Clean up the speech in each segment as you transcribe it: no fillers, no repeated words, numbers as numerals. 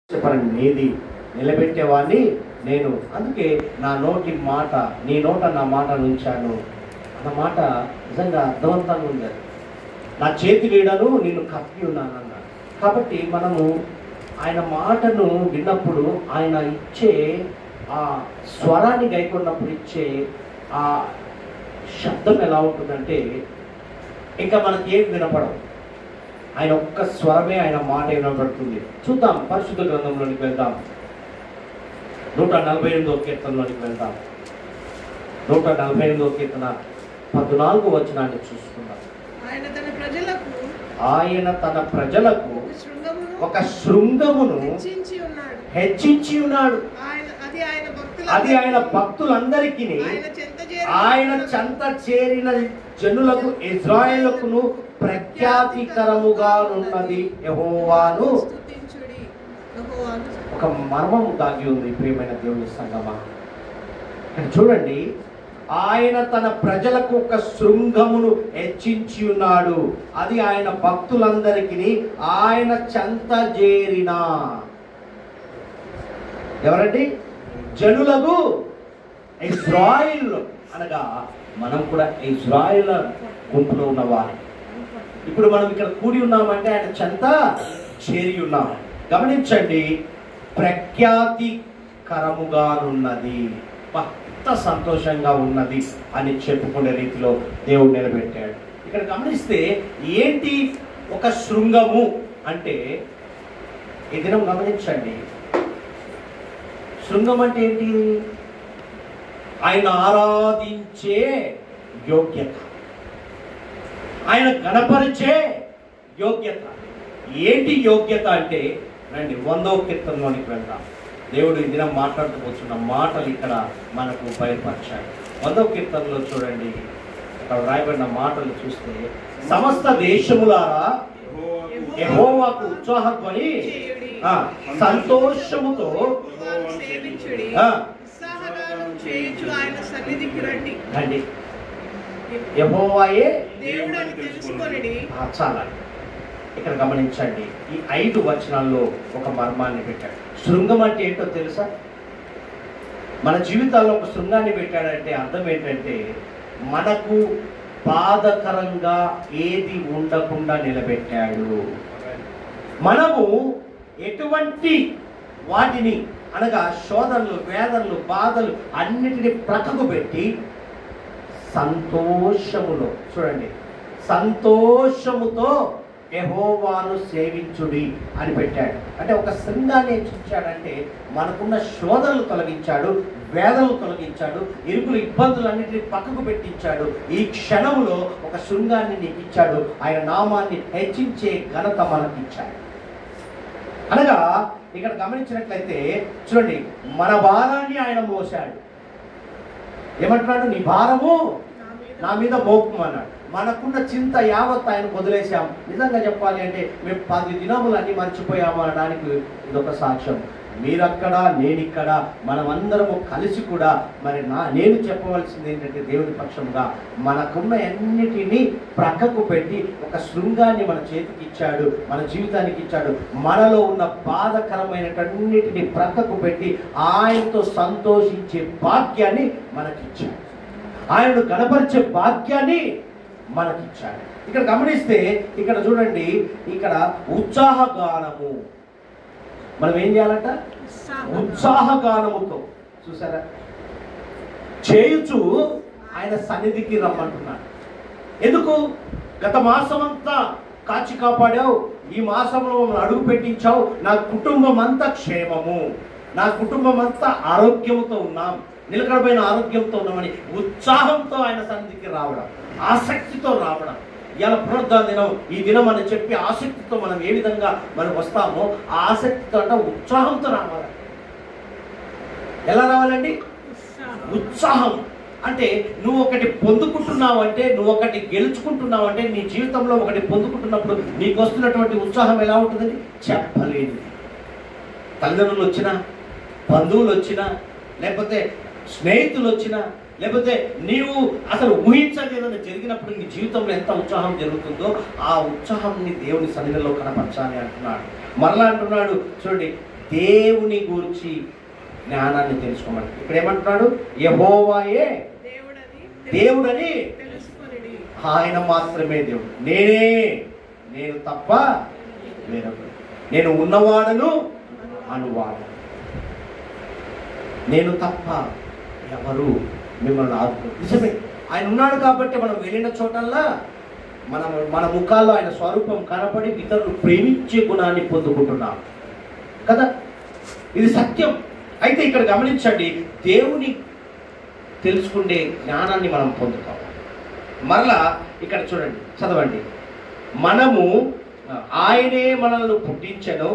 నీది నిలబెట్టేవాడిని నేను, అందుకే నా నోటి మాట నీ నోట నా మాట ఉంచాను అన్న మాట నిజంగా అర్థవంతంగా ఉంది. నా చేతి వీడను నిన్ను కప్పి ఉన్నానన్నాడు. కాబట్టి మనము ఆయన మాటను విన్నప్పుడు ఆయన ఇచ్చే ఆ స్వరాన్ని గైకొన్నప్పుడు ఇచ్చే ఆ శబ్దం ఎలా ఉంటుందంటే ఇంకా మనకి ఏం వినపడవు. ఆయన ఒక్క స్వరమే, ఆయన మాట వినబడుతుంది. చూద్దాం, పరిశుద్ధ గ్రంథంలోనికి వెళ్దాం. 148వ కీర్తనలోనికి వెళ్దాం. 148వ కీర్తన 14వ వచనాన్ని చూసుకుందాం. ఆయన తన ప్రజలకు ఒక శృంగమును హెచ్చించి ఉన్నాడు. అది ఆయన భక్తులందరికీ ఆయన చెంత చేరిన జనులకు ఇజ్రాయేలుకును ప్రఖ్యాతికరముగా ఉన్నది. యెహోవాను ఒక మర్మం దాగి ఉంది. ప్రియమైన దేవుని సంగమా, చూడండి, ఆయన తన ప్రజలకు ఒక శృంగమును హెచ్చించి ఉన్నాడు. అది ఆయన భక్తులందరికీ ఆయన చెంత చేరిన ఎవరండి? జనులకు ఇజ్రాయిల్ అనగా మనం కూడా ఇజ్రాయిల్ గుంపులో ఉన్నవారు. ఇప్పుడు మనం ఇక్కడ కూడి ఉన్నామంటే ఆయన చెంత చేరి ఉన్నాం. గమనించండి, ప్రఖ్యాతికరముగానున్నది, ఎంత సంతోషంగా ఉన్నది అని చెప్పుకునే రీతిలో దేవుడు నిలబెట్టాడు. ఇక్కడ గమనిస్తే ఏంటి ఒక శృంగము అంటే, ఈ దినం గమనించండి, శృంగం అంటే ఏంటి? ఆయన ఆరాధించే యోగ్యత, ఆయన గణపరిచే యోగ్యత. ఏంటి యోగ్యత అంటే, రండి 100వ కీర్తనలోనికి వెళ్దాం. దేవుడు ఈ దినం మాట్లాడుతూ కూర్చున్న మాటలు ఇక్కడ మనకు బయలుపరిచాడు. 100వ కీర్తనలో చూడండి, ఇక్కడ రాయబడిన మాటలు చూస్తే, సమస్త దేశములారా యెహోవాకు ఉత్సాహధ్వని సంతోషముతో రండి. యెహోవాయే చాలా. ఇక్కడ గమనించండి, ఈ 5 వచనాల్లో ఒక మర్మాన్ని పెట్టాడు. శృంగం అంటే ఏంటో తెలుసా? మన జీవితాల్లో ఒక శృంగాన్ని పెట్టాడంటే అర్థం ఏంటంటే, మనకు బాధకరంగా ఏది ఉండకుండా నిలబెట్టాడు. మనము ఎటువంటి వాటిని అనగా శోధనలు, వేదనలు, బాధలు అన్నిటిని ప్రక్కకు పెట్టి సంతోషములో, చూడండి, సంతోషముతో యెహోవాను సేవించుడి అని పెట్టాడు. అంటే ఒక శృంగాన్ని హెచ్చించాడంటే మనకున్న శోధనలు తొలగించాడు, వేదనలు తొలగించాడు, ఇరుకులు ఇబ్బందులన్నింటినీ పక్కకు పెట్టించాడు. ఈ క్షణంలో ఒక శృంగాన్ని నీకు ఇచ్చాడు. ఆయన నామాన్ని హెచ్చించే ఘనత మనకి ఇచ్చాడు. అనగా ఇక్కడ గమనించినట్లయితే చూడండి, మన భారాన్ని ఆయన మోసాడు. ఏమంటున్నాడు? నీ భారము నా మీద మోపము అన్నాడు. మనకున్న చింత యావత్ ఆయన వదిలేసాం. నిజంగా చెప్పాలి అంటే మేము 10 దినములు అన్ని మర్చిపోయాము అనడానికి ఇదొక సాక్ష్యం. మీరక్కడ, నేనిక్కడ, మనమందరము కలిసి కూడా మరి నేను చెప్పవలసింది ఏంటంటే, దేవుని పక్షంగా మనకున్న అన్నిటినీ ప్రక్కకు పెట్టి ఒక శృంగాన్ని మన చేతికి ఇచ్చాడు, మన జీవితానికి ఇచ్చాడు. మనలో ఉన్న బాధకరమైనటన్నిటిని ప్రక్కకు పెట్టి ఆయనతో సంతోషించే భాగ్యాన్ని మనకిచ్చాడు. ఆయనను గణపరిచే భాగ్యాన్ని మనకిచ్చాడు. ఇక్కడ గమనిస్తే, ఇక్కడ చూడండి, ఇక్కడ ఉత్సాహగానము. మనం ఏం చేయాలంట? ఉత్సాహగానముతో, చూసారా, చేయుచు ఆయన సన్నిధికి రమ్మంటున్నాడు. ఎందుకు? గత మాసం అంతా కాచి కాపాడావు, ఈ మాసంలో మమ్మల్ని అడుగు పెట్టించావు, నా కుటుంబం అంతా క్షేమము, నా కుటుంబం అంతా ఆరోగ్యంతో ఉన్నాం, నిలకడమైన ఆరోగ్యంతో ఉన్నామని ఉత్సాహంతో ఆయన సన్నిధికి రావడం, ఆసక్తితో రావడం. ఇలా పునరుద్ధరణ దినం, ఈ దినం అని చెప్పి ఆసక్తితో మనం ఏ విధంగా మనం వస్తామో ఆ ఆసక్తితో అంటే ఉత్సాహంతో రావాలి. ఎలా రావాలండి? ఉత్సాహం అంటే నువ్వు ఒకటి పొందుకుంటున్నావు అంటే, నువ్వు ఒకటి గెలుచుకుంటున్నావు అంటే, నీ జీవితంలో ఒకటి పొందుకుంటున్నప్పుడు నీకు వస్తున్నటువంటి ఉత్సాహం ఎలా ఉంటుందండి? చెప్పలేదు. తల్లిదండ్రులు వచ్చినా, బంధువులు వచ్చినా, లేకపోతే స్నేహితులు వచ్చినా, లేకపోతే నీవు అసలు ఊహించలేదని జరిగినప్పుడు నీ జీవితంలో ఎంత ఉత్సాహం జరుగుతుందో ఆ ఉత్సాహాన్ని దేవుని సన్నిధిలో కనపరచాలి అంటున్నాడు. మరలా అంటున్నాడు, చూడండి, దేవుని గూర్చి జ్ఞానాన్ని తెలుసుకోమని. ఇక్కడ ఏమంటున్నాడు? యెహోవాయే దేవుడని, ఆయన మాత్రమే దేవుడు. నేను తప్ప వేరొకడు, నేను ఉన్నవాడను అనువాడు, నేను తప్ప ఎవరు మిమ్మల్ని ఆదుకో. నిజమే, ఆయన ఉన్నాడు కాబట్టి మనం వెళ్ళిన చోటల్లా మన ముఖాల్లో ఆయన స్వరూపం కనపడి ఇతరులు ప్రేమించే గుణాన్ని పొందుకుంటున్నాం కదా. ఇది సత్యం. అయితే ఇక్కడ గమనించండి, దేవుని తెలుసుకునే జ్ఞానాన్ని మనం పొందుకోవాలి. మరలా ఇక్కడ చూడండి, చదవండి. మనము ఆయనే మనల్ని పుట్టించెను,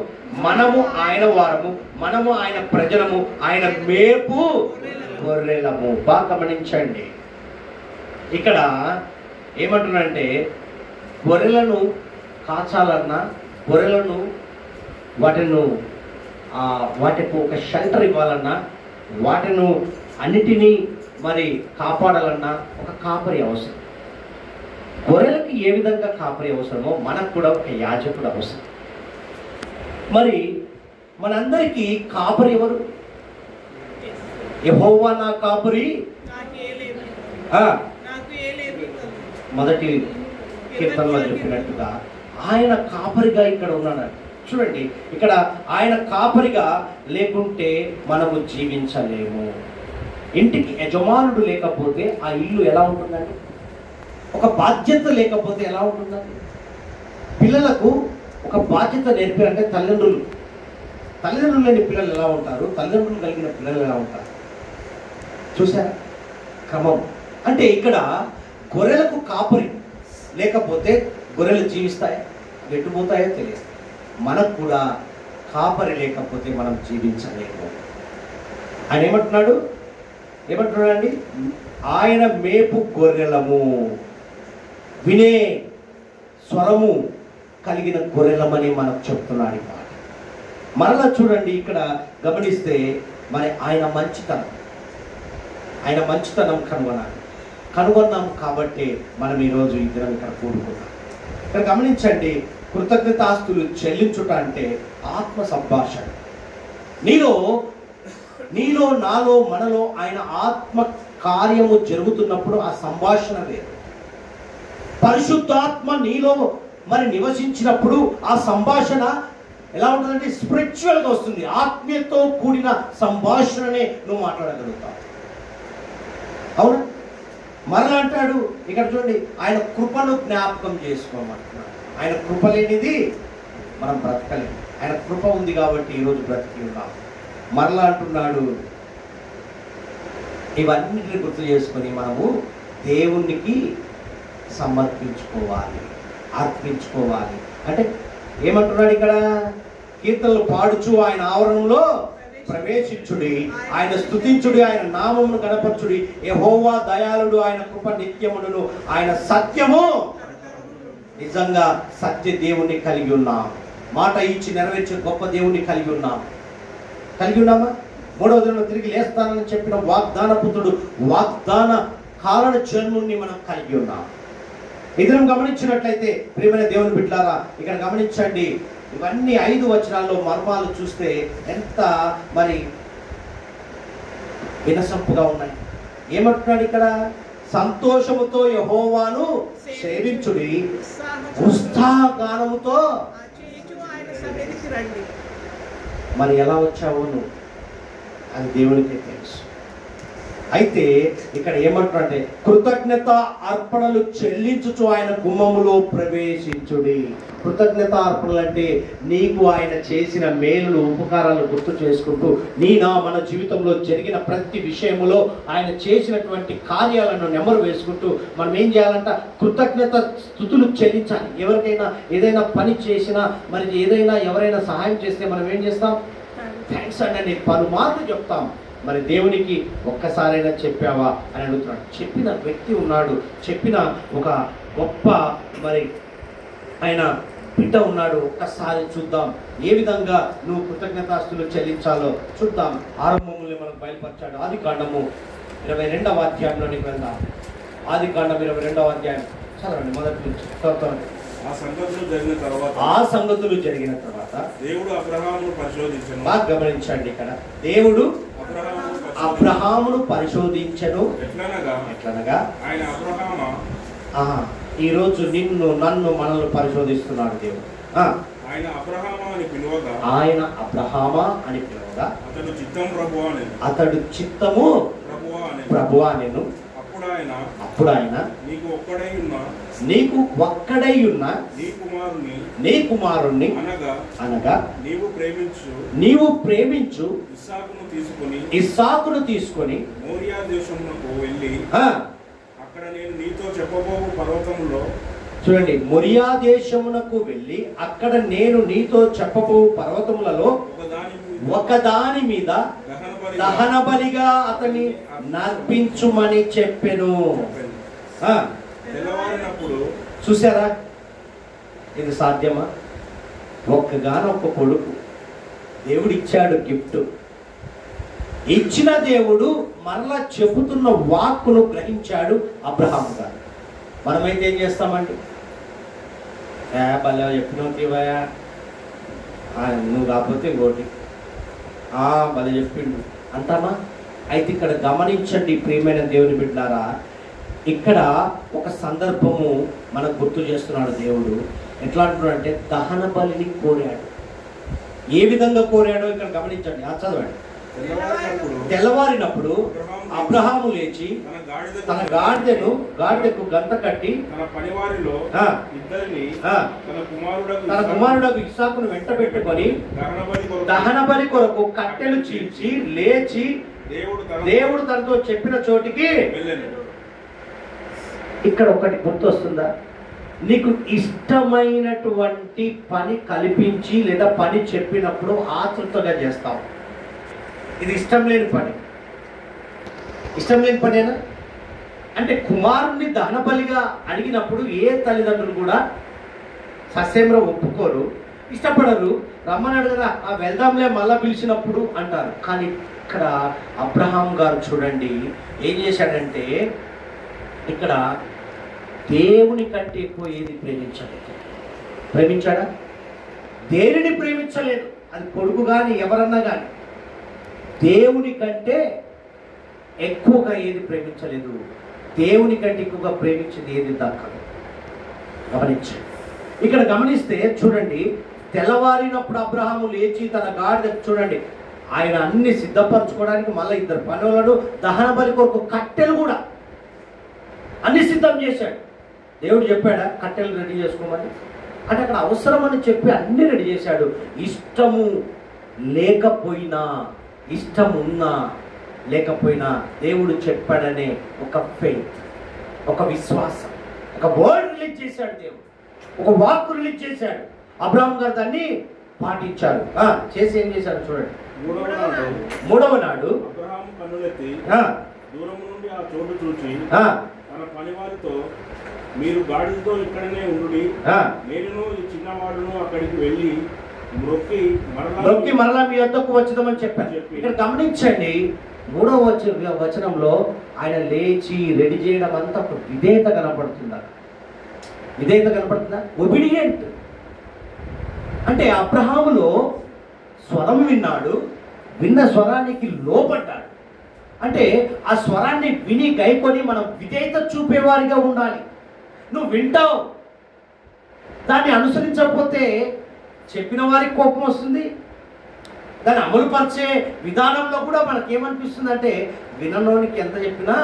మనము ఆయన వారము, మనము ఆయన ప్రజలము, ఆయన మేపు గొర్రెలము. బాగా గమనించండి, ఇక్కడ ఏమంటున్నాడంటే గొర్రెలను కాచాలన్నా, గొర్రెలను వాటికి ఒక షెల్టర్ ఇవ్వాలన్నా, వాటిని అన్నిటినీ మరి కాపాడాలన్నా ఒక కాపరి అవసరం. గొర్రెలకి ఏ విధంగా కాపరి అవసరమో మనకు కూడా ఒక యాజకుడు అవసరం. మరి మనందరికీ కాపరి ఎవరు? యెహోవా నా కాపరి, మొదటి కీర్తనలో చెప్పినట్టుగా ఆయన కాపరిగా ఇక్కడ ఉన్నాడు. చూడండి, ఇక్కడ ఆయన కాపరిగా లేకుంటే మనము జీవించలేము. ఇంటికి యజమానుడు లేకపోతే ఆ ఇల్లు ఎలా ఉంటుందండి? ఒక బాధ్యత లేకపోతే ఎలా ఉంటుందండి? పిల్లలకు ఒక బాధ్యత నేర్పారంటే తల్లిదండ్రులు లేని పిల్లలు ఎలా ఉంటారు, తల్లిదండ్రులు కలిగిన పిల్లలు ఎలా ఉంటారు చూసారా క్రమం. అంటే ఇక్కడ గొర్రెలకు కాపరి లేకపోతే గొర్రెలు జీవిస్తాయా, ఎట్టుపోతాయో తెలియదు. మనకు కూడా కాపరి లేకపోతే మనం జీవించలేము. ఆయన ఏమంటున్నాడండి? ఆయన మేపు గొర్రెలము, వినే స్వరము కలిగిన గొర్రెలమని మనకు చెప్తున్నాడు ఈ మాట. మరలా చూడండి, ఇక్కడ గమనిస్తే మరి ఆయన మంచితనం కనుగొన్నాం కాబట్టి మనం ఈరోజు ఈ దినం ఇక్కడ కూడుకున్నాం. ఇక్కడ గమనించండి, కృతజ్ఞతాస్తులు చెల్లించుట అంటే ఆత్మ సంభాషణ. నీలో నాలో మనలో ఆయన ఆత్మ కార్యము జరుగుతున్నప్పుడు ఆ సంభాషణ వేరు. పరిశుద్ధాత్మ నీలో మరి నివసించినప్పుడు ఆ సంభాషణ ఎలా ఉంటుందంటే స్పిరిచువల్గా వస్తుంది. ఆత్మీయతో కూడిన సంభాషణనే నువ్వు మాట్లాడగలుగుతావు. అవునా? మరలా అంటాడు ఇక్కడ చూడండి, ఆయన కృపను జ్ఞాపకం చేసుకోమంటున్నాడు. ఆయన కృప లేనిది మనం బ్రతకలేము. ఆయన కృప ఉంది కాబట్టి ఈరోజు బ్రతికి ఉన్నాం. మరలా అంటున్నాడు, ఇవన్నిటిని గుర్తు చేసుకొని మనము దేవునికి సమర్పించుకోవాలి, అర్పించుకోవాలి. అంటే ఏమంటున్నాడు ఇక్కడ? కీర్తనలు పాడుచు ఆయన ఆవరణంలో ప్రవేశించుడి, ఆయన స్తుతించుడి, ఆయన నామమును గణపరచుడి. యెహోవా దయాళుడు, ఆయన కృప నిత్యమును, ఆయన సత్యము. నిజంగా సత్య దేవుణ్ణి కలిగి ఉన్నాం. మాట ఇచ్చి నెరవేర్చే గొప్ప దేవుణ్ణి కలిగి ఉన్నామా? మూడవ దినం తిరిగి లేస్తానని చెప్పిన వాగ్దాన పుత్రుడు, వాగ్దాన కారణ జన్ముని మనం కలిగి ఉన్నాం. ఈ దినం గమనించినట్లయితే ప్రియమైన దేవుని బిడ్డలారా, ఇక్కడ గమనించండి, ఇవన్నీ 5 వచనాల్లో మర్మాలు చూస్తే ఎంత మరి వినసంపుగా ఉన్నాయి. ఏమంటున్నాడు ఇక్కడ? సంతోషముతో యెహోవాను సేవించుడి, ఉత్సాహగానముతో. మరి ఎలా వచ్చావు నువ్వు? అది దేవునికే తెలుసు. అయితే ఇక్కడ ఏమంటారంటే కృతజ్ఞత అర్పణలు చెల్లించుచు ఆయన గుమ్మములో ప్రవేశించుడి. కృతజ్ఞత అర్పణలు అంటే నీకు ఆయన చేసిన మేలులు, ఉపకారాలు గుర్తు చేసుకుంటూ మన జీవితంలో జరిగిన ప్రతి విషయములో ఆయన చేసినటువంటి కార్యాలను నెమరు వేసుకుంటూ మనం ఏం చేయాలంట? కృతజ్ఞత స్తుతులు చెల్లించాలి. ఎవరికైనా ఏదైనా పని చేసినా, మరి ఏదైనా ఎవరైనా సహాయం చేస్తే మనం ఏం చేస్తాం? థ్యాంక్స్ అండి అని పలుమార్లు చెప్తాం. మరి దేవునికి ఒక్కసారైనా చెప్పావా అని అడుగుతున్నాడు. చెప్పిన వ్యక్తి ఉన్నాడు, చెప్పిన ఒక గొప్ప మరి ఆయన బిడ్డ ఉన్నాడు. ఒక్కసారి చూద్దాం ఏ విధంగా నువ్వు కృతజ్ఞతాస్తులు చెల్లించాలో చూద్దాం. ఆరంభముల్ని మనకు బయలుపరిచాడు. ఆదికాండము 22వ అధ్యాయంలోనికి వెళ్దాం. ఆదికాండం 22వ అధ్యాయం చదవండి, మొదటి నుంచి. ఆ సంగతులు జరిగిన తర్వాత దేవుడు అబ్రహామును పరిశోధించెను. బాగా గమనించండి, ఇక్కడ దేవుడు అబ్రహామును పరిశోధించెను. ఎట్లనగా ఆయన అబ్రహామా, ఈరోజు నిన్ను నన్ను మనల్ని పరిశోధిస్తున్నాడు దేవుడు. ఆయన అబ్రహామా అని పిలువగా, ఆయన అబ్రహామా అని పిలువగా అతడు చిత్తం ప్రభువా నేను, అతడు చిత్తము ప్రభువా నేను. అప్పుడు ఆయన నీకు ఒక్కడై ఉన్న నీ కుమారుణ్ణి అనగా నీవు ప్రేమించు ఇస్సాకును తీసుకొని మోరియా దేశమునకు వెళ్ళి అక్కడ నేను నీతో చెప్పబోవు పర్వతములో, చూడండి, మొరియా దేశమునకు వెళ్ళి అక్కడ నేను నీతో చెప్పబో పర్వతములలో ఒకదాని మీద దహన బలిగా అతన్ని నర్పించుమని చెప్పెను. చూసారా, ఇది సాధ్యమా? ఒక్కగానొక్క కొడుకు దేవుడు ఇచ్చాడు, గిఫ్ట్ ఇచ్చిన దేవుడు మరలా చెబుతున్న వాక్కును గ్రహించాడు అబ్రహాము గారు. మనమైతే ఏం చేస్తామండి? భలే చెప్పినావు తీవయా, నువ్వు కాకపోతే ఇంకోటి భలే చెప్పిండు అంటామా? అయితే ఇక్కడ గమనించండి ప్రియమైన దేవుని బిడ్డారా, ఇక్కడ ఒక సందర్భము మనకు గుర్తు చేస్తున్నాడు దేవుడు. ఎట్లా అంటున్నాడంటే దహన బలిని కోరాడు. ఏ విధంగా కోరాడో ఇక్కడ గమనించండి. చదవండి. తెల్లవారినప్పుడు అబ్రహాము లేచి తన గాడిదకు గంత కట్టి తన కుమారుడకు ఇస్సాకును వెంట పెట్టుకొని దహన బలి కొరకు కట్టెలు చీల్చి లేచి దేవుడు తనతో చెప్పిన చోటికి. ఇక్కడ ఒకటి గుర్తొస్తుందా? నీకు ఇష్టమైనటువంటి పని కల్పించి లేదా పని చెప్పినప్పుడు ఆతృతగా చేస్తావు. ఇది ఇష్టం లేని పని. ఇష్టం లేని పనేనా? అంటే కుమారుణ్ణి దహన బలిగా అడిగినప్పుడు ఏ తల్లిదండ్రులు కూడా సస్యంలో ఒప్పుకోరు, ఇష్టపడరు. రమ్మన్నాడు కదా, వెళ్దాంలే మళ్ళా పిలిచినప్పుడు అంటారు. కానీ ఇక్కడ అబ్రహాం గారు చూడండి ఏం చేశాడంటే, ఇక్కడ దేవుని కంటే ఎక్కువ ఏది ప్రేమించాడా? దేనిని ప్రేమించలేదు. అది కొడుకు కానీ ఎవరన్నా కానీ దేవుని కంటే ఎక్కువగా ఏది ప్రేమించలేదు. దేవుని కంటే ఎక్కువగా ప్రేమించింది ఏది దక్కదు. గమనించండి. ఇక్కడ గమనిస్తే చూడండి, తెల్లవారినప్పుడు అబ్రహాము లేచి తన గాడిద, చూడండి, ఆయన అన్ని సిద్ధపరచుకోవడానికి మళ్ళీ ఇద్దరు పనులను దహన బలి కొరకు కట్టెలు కూడా అన్ని సిద్ధం చేశాడు. దేవుడు చెప్పాడా కట్టెలు రెడీ చేసుకోమని? అంటే అక్కడ అవసరం అని చెప్పి అన్ని రెడీ చేశాడు. ఇష్టము లేకపోయినా, ఇష్టం ఉన్నా లేకపోయినా దేవుడు చెప్పాడనే ఒక ఫెయిత్, ఒక విశ్వాసం, ఒక వర్డ్ రిలీజ్ చేశాడు. దేవుడు ఒక వాక్ రిలీజ్ చేశాడు. అబ్రహాం గారు దాన్ని పాటించాడు. చేసి ఏం చేశాడు చూడండి. మూడవ నాడు అబ్రహాము కన్నులెత్తి దూరము నుండి ఆ చోటు చూచి తన పనివారితో, మీరు గాడిదతో ఇక్కడనే ఉండుడి, నేను ఈ చిన్నవాడును అక్కడికి వెళ్ళి మొక్కి మరలా మీ వద్దకు వచ్చేదామని చెప్పాను. ఇక్కడ గమనించండి, 3వ వచనంలో ఆయన లేచి రెడీ చేయడం అంతా ఒక విధేయత కనపడుతుందా? విధేయత కనపడుతుందా? ఒబీడియంట్. అంటే అబ్రహాములో స్వరం విన్నాడు, విన్న స్వరానికి లోపడ్డాడు. అంటే ఆ స్వరాన్ని విని గైకొని మనం విధేయత చూపేవారిగా ఉండాలి. నువ్వు వింటావు, దాన్ని అనుసరించకపోతే చెప్పిన వారికి కోపం వస్తుంది. దాన్ని అమలుపరిచే విధానంలో కూడా మనకేమనిపిస్తుంది అంటే, వినలోనికి ఎంత చెప్పినా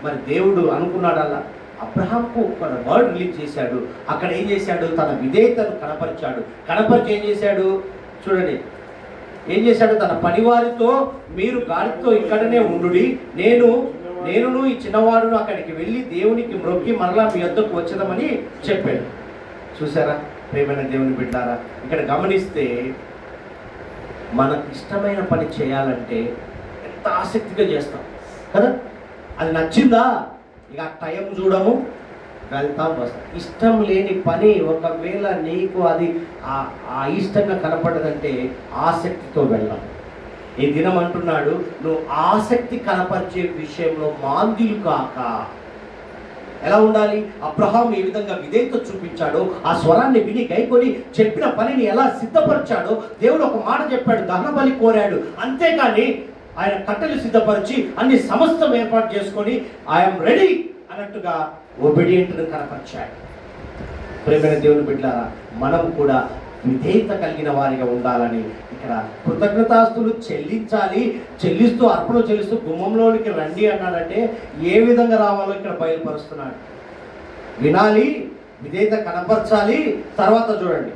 మరి దేవుడు అనుకున్నాడు అలా. అబ్రహాంకు ఒక వర్డ్ రిలీజ్ చేశాడు. అక్కడ ఏం చేశాడు? తన విధేయతను కనపరిచాడు. కనపరిచి ఏం చేశాడు చూడండి, ఏం చేశాడు? తన పనివారితో, మీరు గాడితో ఇక్కడనే ఉండుడి, నేనును ఈ చిన్నవాడును అక్కడికి వెళ్ళి దేవునికి మ్రొక్కి మరలా మీ వద్దకు వచ్చేదామని చెప్పాడు. చూసారా ప్రియమైన దేవుని బిడ్డారా, ఇక్కడ గమనిస్తే మనకు ఇష్టమైన పని చేయాలంటే ఎంత ఆసక్తిగా చేస్తాం కదా. అది నచ్చిందా, ఇక టైం చూడము, వెళ్తాం వస్తాం. ఇష్టం లేని పని ఒకవేళ నీకు అది ఇష్టంగా కనపడదంటే ఆసక్తితో వెళ్ళాం. ఈ దినం అంటున్నాడు, నువ్వు ఆసక్తి కనపరిచే విషయంలో మాంద్యులు కాక. ఎలా ఉండాలి? అబ్రహాం ఏ విధంగా విధేయత చూపించాడో, ఆ స్వరాన్ని విని గైకొని చెప్పిన పనిని ఎలా సిద్ధపరిచాడో, దేవుడు ఒక మాట చెప్పాడు, దహన బలి కోరాడు. అంతేకాని ఆయన కట్టెలు సిద్ధపరిచి అన్ని సమస్తం ఏర్పాటు చేసుకొని ఐఎమ్ రెడీ అన్నట్టుగా ఒబిడియంట్ను కనపరిచాడు. ప్రేమైన దేవుని బిడ్డలారా, మనం కూడా విధేయత కలిగిన వారిగా ఉండాలని ఇక్కడ కృతజ్ఞతాస్తులు చెల్లించాలి. చెల్లిస్తూ అర్పణ చెల్లిస్తూ గుమ్మంలోనికి రండి అన్నాడంటే ఏ విధంగా రావాలో ఇక్కడ బయలుపరుస్తున్నాడు. వినాలి, విధేయత కనపరచాలి. తర్వాత చూడండి,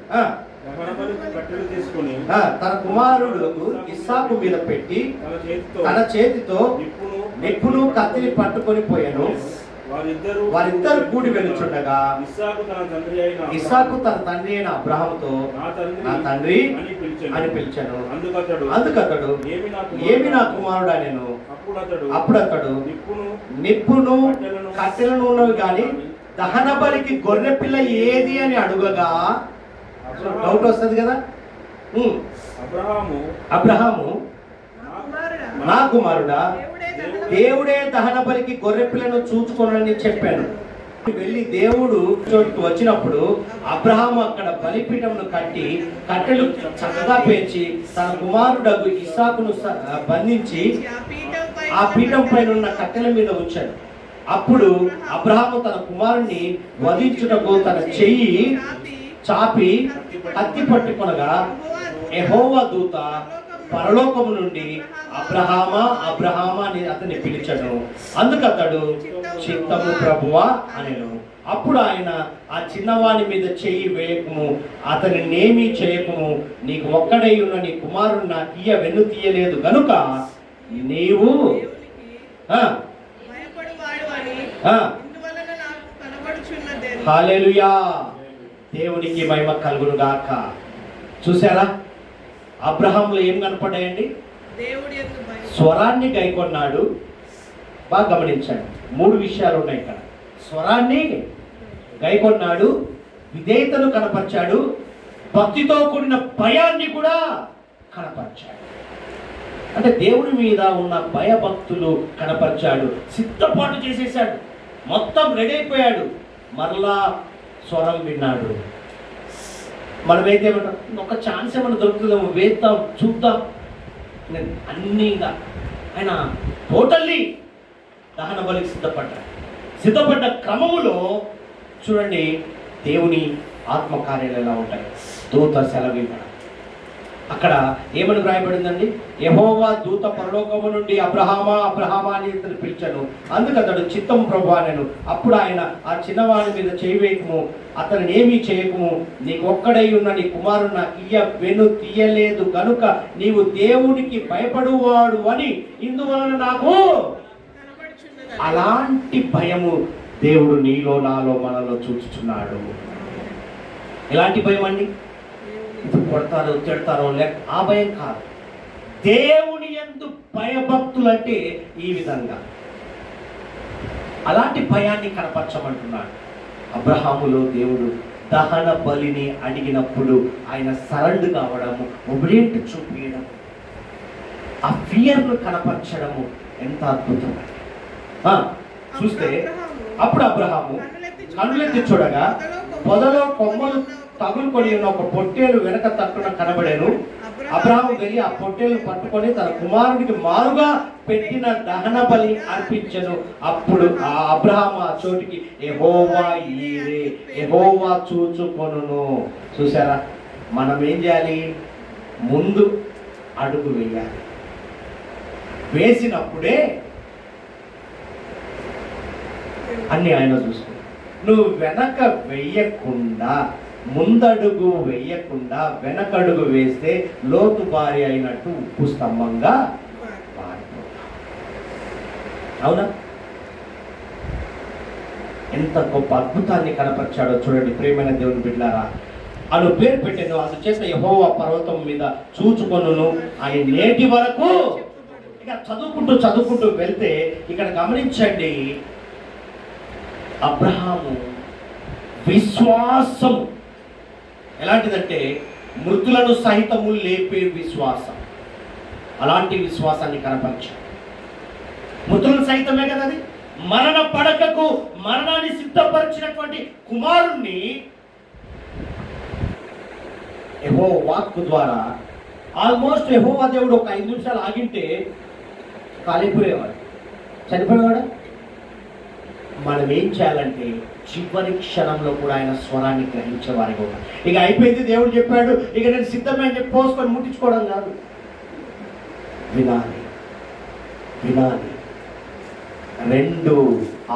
తన కుమారుడుకు ఇస్సాకు మీద పెట్టి తన చేతితో నిప్పును కత్తిని పట్టుకొని పోయాను. వారిద్దరు కూడి వెలుచుండగా ఇస్సాకు తన తండ్రి అయిన అబ్రహాముతో నా తండ్రి అని పిలిచాను. అందుకతడు ఏమి నా కుమారుడా నేను. అప్పుడు అతడు నిప్పును కట్టెలను ఉన్నవి కానీ దహన బలికి గొర్రె పిల్ల ఏది అని అడుగగా, డౌట్ వస్తుంది కదా. అబ్రహాము నా కుమారుడా, దేవుడే దహన బలికి గొర్రె పిల్లను చూచుకోనని చెప్పాను. వెళ్ళి దేవుడు చోటుకు వచ్చినప్పుడు అబ్రహాము అక్కడ బలిపీఠమును కట్టి కట్టెలు చక్కగా పేర్చి తన కుమారుడు ఇస్సాకును బంధించి ఆ పీఠం పైన ఉన్న కట్టెల మీద ఉంచాడు. అప్పుడు అబ్రహాము తన కుమారుణ్ణి వధించుటకు తన చెయ్యి చాపి కత్తి పట్టుకొనగా యెహోవా దూత పరలోకము నుండి అబ్రహామా అబ్రహామా అని అతన్ని పిలిచాడు. అందుకతడు చిత్తము ప్రభువా అనెను. అప్పుడు ఆయన ఆ చిన్నవాని మీద చెయ్యి వేయకము, అతని నేమి చేయకము, నీకు ఒక్కడై ఉన్న నీ కుమారుడు నాకు వెన్ను తీయలేదు గనుక నీవు హల్లెలూయా, దేవునికి మహిమ కలుగును గాక. చూసారా అబ్రహాంలో ఏం కనపడ్డాయండి? స్వరాన్ని గైకొన్నాడు. బాగా గమనించండి, 3 విషయాలు ఉన్నాయి ఇక్కడ. స్వరాన్ని గైకొన్నాడు, విధేయతను కనపరిచాడు, భక్తితో కూడిన భయాన్ని కూడా కనపరిచాడు. అంటే దేవుడి మీద ఉన్న భయభక్తులు కనపరిచాడు. సిద్ధపాటు చేసేసాడు, మొత్తం రెడీ అయిపోయాడు. మరలా స్వరం విన్నాడు. మనమైతే ఏమంటాం, ఒక ఛాన్స్ ఏమైనా దొరుకుతుందేమో, వేద్దాం చూద్దాం అన్నీగా. ఆయన టోటల్లీ దహన బలికి సిద్ధపడ్డ క్రమములో చూడండి దేవుని ఆత్మకార్యాలు ఎలా ఉంటాయి. దూత సెలవివ్వడం, అక్కడ ఏమని వ్రాయబడిందండి? యెహోవా దూత పరలోకము నుండి అబ్రహామా అబ్రహామా అని ఇతను పిలిచాను. అందుకు అతడు చిత్తం ప్రభు అనెను. అప్పుడు ఆయన ఆ చిన్నవాడి మీద చేయవేయకము, అతను ఏమీ చేయకము, నీకు ఒక్కడై ఉన్న నీ కుమారుడు నాకు వెన్ను తీయలేదు కనుక నీవు దేవునికి భయపడువాడు అని ఇందువలన నాకు. అలాంటి భయము దేవుడు నీలో నాలో మనలో చూచుచున్నాడు. ఎలాంటి భయం అండి? ఇప్పుడు కొడతారో తిడతారో లేక ఆ భయం కాదు. దేవుని యందు భయభక్తులు అంటే ఈ విధంగా, అలాంటి భయాన్ని కనపరచమంటున్నాడు. అబ్రహాములో దేవుడు దహన బలిని అడిగినప్పుడు ఆయన సరెండర్ కావడము, ఒబిడియంట్ చూపించడం, ఆ ఫియర్ను కనపరచడము ఎంత అద్భుతం. చూస్తే అప్పుడు అబ్రహాము కన్నులెత్తి చూడగా పొదలో కొమ్మలు తగులుకొని ఉన్న ఒక పొట్టేలు వెనక తట్టున కనబడేను. అబ్రహాము వెళ్ళి ఆ పొట్టేలు పట్టుకొని తన కుమారుడికి మారుగా పెట్టిన దహన బలి అర్పించెను. అప్పుడు ఆ అబ్రహాము ఆ చోటికి యెహోవా ఈరే, యెహోవా చూచుకొనును. చూసారా, మనం ఏం చేయాలి? ముందు అడుగు వేయాలి. వేసినప్పుడే అన్ని ఆయన చూసుకుంటాడు. నువ్వు వెనక వెయ్యకుండా, ముందడుగు వెయ్యకుండా వెనకడుగు వేస్తే లోతు భార్య అయినట్టు ఉప్పు స్తంభంగా మారిపోతావు. అవునా? ఎంత గొప్ప అద్భుతాన్ని కనపరిచాడో చూడండి ప్రియమైన దేవుని బిడ్డలారా. అను పేరు పెట్టాను, అందుచేత యెహోవా పర్వతం మీద చూచుకొనును ఆయన నేటి వరకు. ఇక చదువుకుంటూ వెళ్తే ఇక్కడ గమనించండి, అబ్రహాము విశ్వాసం ఎలాంటిదంటే మృతులను సహితము లేపే విశ్వాసం. అలాంటి విశ్వాసాన్ని కనపరిచాడు. మృతులను సహితమే కదా అది, మరణ పడకకు మరణాన్ని సిద్ధపరిచినటువంటి కుమారుణ్ణి యెహోవా వాక్కు ద్వారా ఆల్మోస్ట్ యెహోవా దేవుడు ఒక 5 నిమిషాలు ఆగింటే కాలిపోయేవాడు, చనిపోయేవాడు. మనం ఏం చేయాలంటే చివరి క్షణంలో కూడా ఆయన స్వరాన్ని గ్రహించేవారిగా ఉన్నాం. ఇక అయిపోయింది, దేవుడు చెప్పాడు, ఇక నేను సిద్ధమే అని చెప్పి పోసుకొని ముట్టించుకోవడం కాదు. వినాలి, వినాలి. 2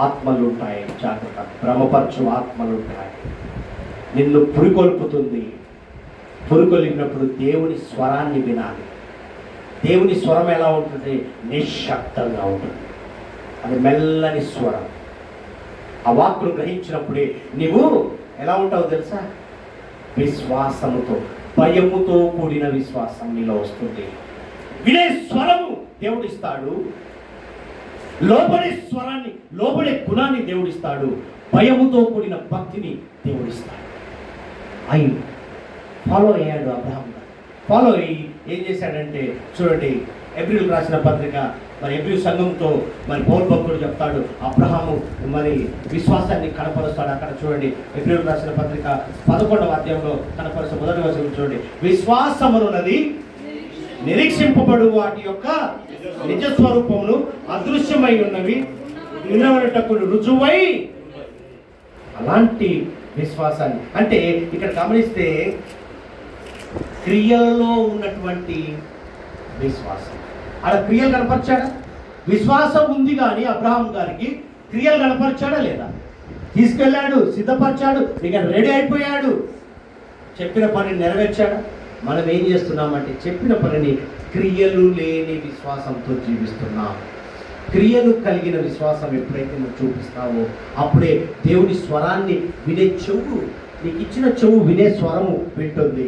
ఆత్మలు ఉంటాయి, జాగ్రత్త. భ్రమపరచు ఆత్మలు ఉంటాయి. నిన్ను పురికొల్పుతుంది. పురికొల్పినప్పుడు దేవుని స్వరాన్ని వినాలి. దేవుని స్వరం ఎలా ఉంటుంది? నిశ్శబ్దంగా ఉంటుంది. అది మెల్లని స్వరం. ఆ వాక్కును గ్రహించినప్పుడే నీవు ఎలా ఉంటావు తెలుసా? విశ్వాసముతో, భయముతో కూడిన విశ్వాసం నీలో వస్తుంది. వినే స్వరము దేవుడిస్తాడు, లోబడే స్వరాన్ని, లోబడే గుణాన్ని దేవుడిస్తాడు, భయముతో కూడిన భక్తిని దేవుడిస్తాడు. అయి ఫాలో అయ్యాడు అబ్రహాం. ఫాలో అయ్యి ఏం చేశాడంటే చూడండి, ఎబ్రిల్ రాసిన పత్రిక మరి ఎబ్రిల్ సంఘంతో మరి పౌలు భక్తుడు చెప్తాడు, అబ్రహాము మరి విశ్వాసాన్ని కనపరుస్తాడు. అక్కడ చూడండి, ఎబ్రిల్ రాసిన పత్రిక 11వ అధ్యాయంలో కనపరుస్తూ మొదటి వచనం చూడండి. విశ్వాసమునున్నది నిరీక్షింపబడు వాటి యొక్క నిజ స్వరూపమును అదృశ్యమై ఉన్నవి వినవటకు రుజువై. అలాంటి విశ్వాసాన్ని అంటే ఇక్కడ గమనిస్తే క్రియల్లో ఉన్నటువంటి విశ్వాసం. ఆడ క్రియలు కనపరిచాడా? విశ్వాసం ఉంది కానీ అబ్రహాం గారికి క్రియలు కనపరిచాడా లేదా? తీసుకెళ్ళాడు, సిద్ధపరిచాడు, ఇక రెడీ అయిపోయాడు, చెప్పిన పని నెరవేర్చాడు. మనం ఏం చేస్తున్నామంటే చెప్పిన పనిని క్రియలు లేని విశ్వాసంతో జీవిస్తున్నాం. క్రియలు కలిగిన విశ్వాసం ఎప్పుడైతే నువ్వు చూపిస్తావో అప్పుడే దేవుని స్వరాన్ని వినే చెవు, నీకు ఇచ్చిన చెవు వినే స్వరము వింటుంది.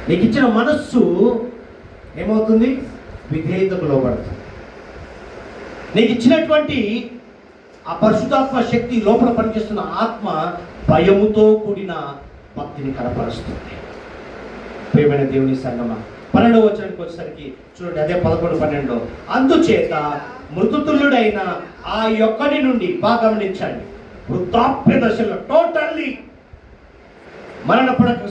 నీకు ఇచ్చిన మనస్సు ఏమవుతుంది? విధేయతకు లోబడుతుంది. నీకు ఇచ్చినటువంటి ఆ పరిశుద్ధాత్మ శక్తి, లోపల పనిచేస్తున్న ఆత్మ భయముతో కూడిన భక్తిని కనపరుస్తుంది. ప్రియమైన దేవుని సంగమా, 12వ వచనానికి వచ్చేసరికి చూడండి, అదే 11, 12. అందుచేత మృతుతుల్యుడైన ఆ యొక్కని నుండి, బాగా గమనించండి, వృద్ధాప్య దశలో టోటల్లీ మరణ పడకు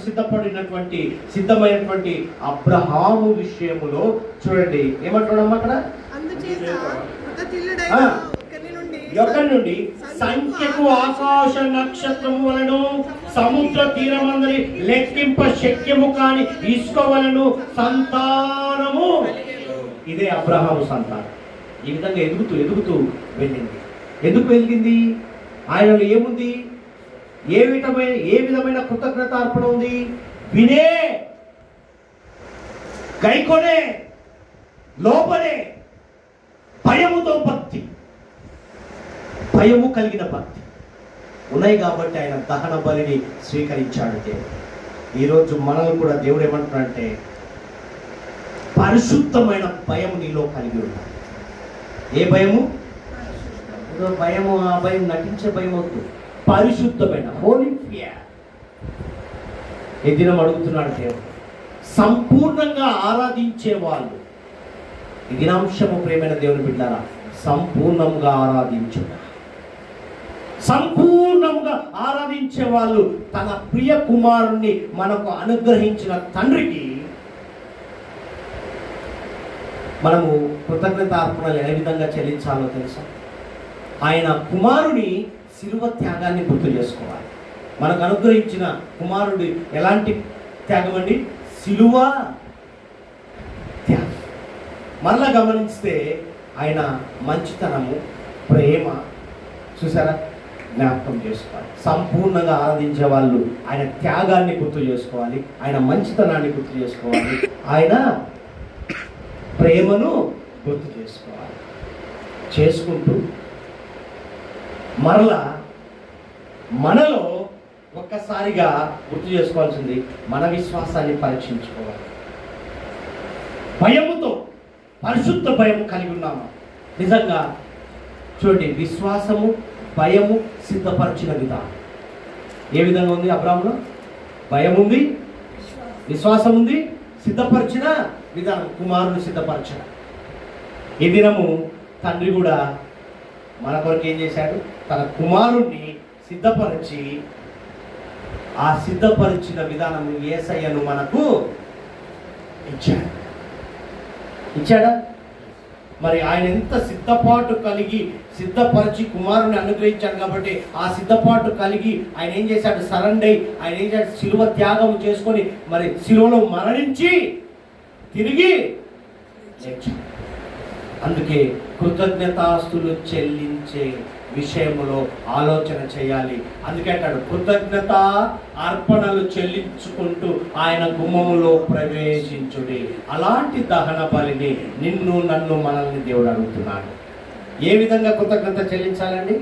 సిద్ధమైనటువంటి అబ్రహాము విషయములో చూడండి ఏమంటున్నాం అక్కడ. యొక్కని నుండి సంఖ్యకు ఆకాశ నక్షత్రము వలను సముద్ర తీరమందరి లెక్కింప శక్యము కాని ఇసుక వలను సంతానము. ఇదే అబ్రహాము సంతానం. ఈ విధంగా ఎదుగుతూ వెళ్ళింది. ఎందుకు వెలిగింది? ఆయనలో ఏముంది? ఏ విధమైన కృతజ్ఞత అర్పణ ఉంది? వినే, గైకొనే, లోపలే భయముతో భక్తి, భయము కలిగిన భక్తి ఉన్నాయి కాబట్టి ఆయన దహన బలిని స్వీకరించాడు దేవుడు. ఈరోజు మనల్ని కూడా దేవుడు ఏమంటున్నాడంటే పరిశుద్ధమైన భయం నీలో కలిగి ఉన్నాడు. ఏ భయము? ఏదో భయము, ఆ భయం నటించే భయం వద్దు. పరిశుద్ధమైన హోలీ ఫియర్. ఈ దినం అడుగుతున్నాడు దేవుడు, సంపూర్ణంగా ఆరాధించే వాళ్ళు. ఈ దినాంశము ప్రేమైన దేవుని బిడ్డారా, సంపూర్ణంగా ఆరాధించుట. సంపూర్ణంగా ఆరాధించే వాళ్ళు తన ప్రియ కుమారుణ్ణి మనకు అనుగ్రహించిన తండ్రికి మనము కృతజ్ఞతార్పణలు ఏ విధంగా చెల్లించాలో తెలుసా? ఆయన కుమారుని శిలువ త్యాగాన్ని గుర్తు చేసుకోవాలి. మనకు అనుగ్రహించిన కుమారుడు ఎలాంటి త్యాగం అండి? శిలువ త్యాగం. మరలా గమనిస్తే ఆయన మంచితనము, ప్రేమ చూసారా, జ్ఞాపకం చేసుకోవాలి. సంపూర్ణంగా ఆరాధించే వాళ్ళు ఆయన త్యాగాన్ని గుర్తు చేసుకోవాలి, ఆయన మంచితనాన్ని గుర్తు చేసుకోవాలి, ఆయన ప్రేమను గుర్తు చేసుకోవాలి. చేసుకుంటూ మరలా మనలో ఒక్కసారిగా గుర్తు చేసుకోవాల్సింది మన విశ్వాసాన్ని పరీక్షించుకోవాలి. భయముతో, పరిశుద్ధ భయము కలిగి ఉన్నాము. నిజంగా చూడండి, విశ్వాసము, భయము సిద్ధపరిచిన విధానం ఏ విధంగా ఉంది? అబ్రాహాములో భయం ఉంది, విశ్వాసం ఉంది, సిద్ధపరిచిన విధానం కుమారుని సిద్ధపరచడం. ఈ దినము తండ్రి కూడా మన కొరకు ఏం చేశాడు? తన కుమారుణ్ణి సిద్ధపరిచి, ఆ సిద్ధపరిచిన విధానం యేసయ్యను మనకు ఇచ్చాడా? మరి ఆయన ఎంత సిద్ధపాటు కలిగి సిద్ధపరిచి కుమారుని అనుగ్రహించాడు కాబట్టి ఆ సిద్ధపాటు కలిగి ఆయన ఏం చేశాడు? సరెండర్ అయి ఆయన ఏం చేశాడు? శిలువ త్యాగం చేసుకొని మరి శిలువలో మరణించి తిరిగి లేచాడు. అందుకే కృతజ్ఞతాస్తులు చెల్లించే విషయంలో ఆలోచన చేయాలి. అందుకే అంటాడు, కృతజ్ఞత అర్పణలు చెల్లించుకుంటూ ఆయన గుమ్మములో ప్రవేశించుడి. అలాంటి దహన బలిని నిన్ను నన్ను మనల్ని దేవుడు అడుగుతున్నాడు. ఏ విధంగా కృతజ్ఞత చెల్లించాలండి?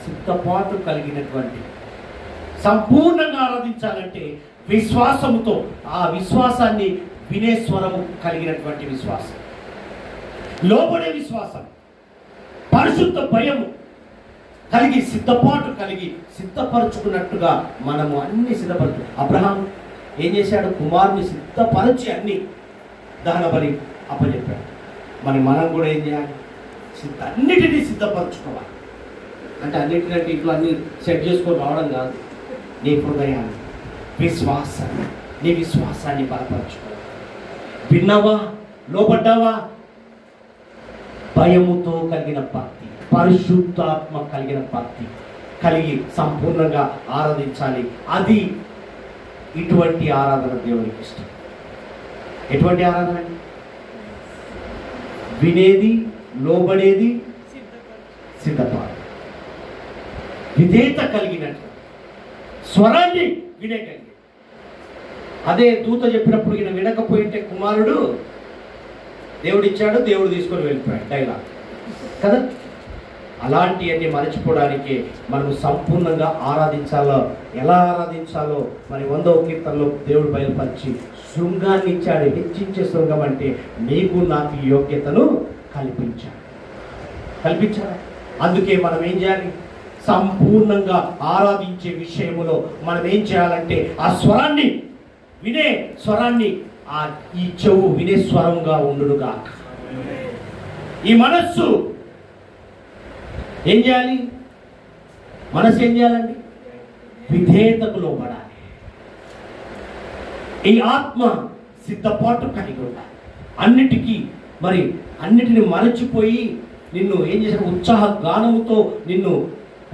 సిద్ధపాటు కలిగినటువంటి, సంపూర్ణంగా ఆరాధించాలంటే విశ్వాసముతో, ఆ విశ్వాసాన్ని వినే స్వరము కలిగినటువంటి విశ్వాసం, లోబడే విశ్వాసం, పరిశుద్ధ భయము కలిగి సిద్ధపాటు కలిగి సిద్ధపరచుకున్నట్టుగా మనము అన్ని సిద్ధపరచు. అబ్రహాం ఏం చేశాడు? కుమారుని సిద్ధపరచి అన్ని దహన బలి అప్పచెప్పాడు. మరి మనం కూడా ఏం చేయాలి? అన్నిటినీ సిద్ధపరచుకోవాలి. అంటే అన్నిటికంటే ఇట్లా అన్ని సెట్ చేసుకొని రావడం కాదు. నీ హృదయాన్ని, విశ్వాసాన్ని, నీ విశ్వాసాన్ని బలపరచుకోవాలి. విన్నావా? లోబడ్డావా? భయముతో కలిగిన భక్తి, పరిశుద్ధాత్మ కలిగిన భక్తి కలిగి సంపూర్ణంగా ఆరాధించాలి. అది ఇటువంటి ఆరాధన దేవునికి ఇష్టం. ఎటువంటి ఆరాధన? వినేది, లోబడేది, సిద్ధపాటు, విధేయత కలిగినట్లు, స్వరాన్ని వినేగలిగి. అదే దూత చెప్పినప్పుడు ఈయన వినకపోయింటే కుమారుడు దేవుడు ఇచ్చాడు, దేవుడు తీసుకొని వెళ్ళిపోయాడు డైలాగ్ కదా. అలాంటివన్నీ మరచిపోవడానికి మనం సంపూర్ణంగా ఆరాధించాలో, ఎలా ఆరాధించాలో మరి 100వ కీర్తనలో దేవుడు బయలుపరిచి శృంగాన్ని ఇచ్చాడు. హెచ్చించే శృంగం అంటే నీకు నాకు యోగ్యతను కల్పించాడు. అందుకే మనం ఏం చేయాలి? సంపూర్ణంగా ఆరాధించే విషయంలో మనం ఏం చేయాలంటే ఆ స్వరాన్ని, వినే స్వరాన్ని, ఈ చెవు వినే స్వరంగా ఉండుగా. ఈ మనస్సు ఏం చేయాలి? మనస్సు ఏం చేయాలండి? విధేయతకు లోబడాలి. ఈ ఆత్మ సిద్ధపాటు కలిగి ఉండాలి. అన్నిటిని మరచిపోయి నిన్ను ఏం చేశాడు? ఉత్సాహ గానముతో, నిన్ను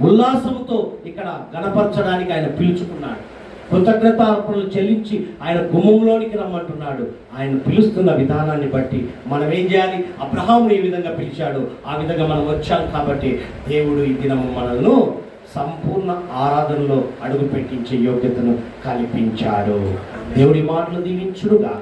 ఉల్లాసముతో ఇక్కడ గణపరచడానికి ఆయన పిలుచుకున్నాడు. కృతజ్ఞతార్పణలు చెల్లించి ఆయన గుమ్మంలోనికి రమ్మంటున్నాడు. ఆయన పిలుస్తున్న విధానాన్ని బట్టి మనం ఏం చేయాలి? అబ్రహాము ఏ విధంగా పిలిచాడు ఆ విధంగా మనం వచ్చాం. కాబట్టి దేవుడు ఈ దినము మనల్ని సంపూర్ణ ఆరాధనలో అడుగు పెట్టించే యోగ్యతను కల్పించాడు. దేవుడి మాటలు దీవించుడుగా.